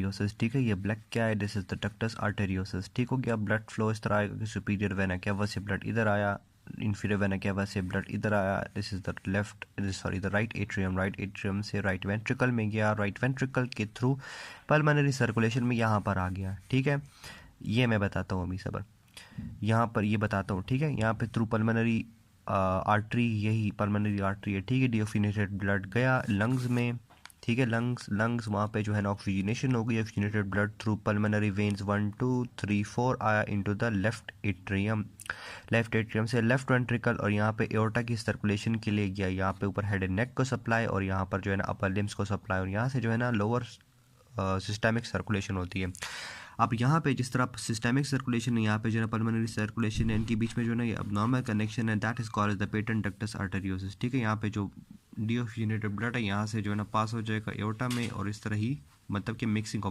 Arteriosus, ठीक है। ये ब्लैक क्या है, this is the ductus arteriosus, ठीक हो गया। ब्लड फ्लो इस तरह आएगा कि सुपीरियर वेना केवा से ब्लड इधर आया, इंफीरियर वेना केवा से ब्लड इधर आया, this is the the right atrium से राइट वेंट्रिकल में गया, राइट वेंट्रिकल के थ्रू पल्मोनरी सर्कुलेशन में यहाँ पर आ गया, ठीक है। ये मैं बताता हूँ अभी सबर, यहाँ पर ये बताता हूँ, ठीक है। यहाँ पे थ्रू पल्मोनरी आर्टरी, यही पल्मोनरी आर्टरी है, ठीक है। डिओक्सीनेटेड ब्लड गया लंग्स में, ठीक है। लंग्स वहाँ पे जो है ना ऑक्सीजनेशन हो गई, oxygenated blood through pulmonary veins 1 2 3 4 आया इनटू द लेफ्ट एट्रियम से लेफ्ट वेंट्रिकल, और यहाँ पे एओर्टा की सर्कुलेशन के लिए गया, यहाँ पे ऊपर हेड एंड नेक को सप्लाई, और यहाँ पर जो है ना अपर लिम्स को सप्लाई, और यहाँ से जो है ना लोअर सिस्टमिक सर्कुलेशन होती है। अब यहाँ पे जिस तरह सिस्टमिक सर्कुलेशन है, यहाँ पे जो है पल्मोनरी सर्कुलेशन है, इनके बीच में जो है ना ये अबनॉर्मल कनेक्शन है, that is called the patent ductus arteriosus, ठीक है। यहाँ पे जो डीऑक्सीजनेटेड ब्लड है यहाँ से जो है ना पास हो जाएगा एओर्टा में, और इस तरह ही मतलब कि मिक्सिंग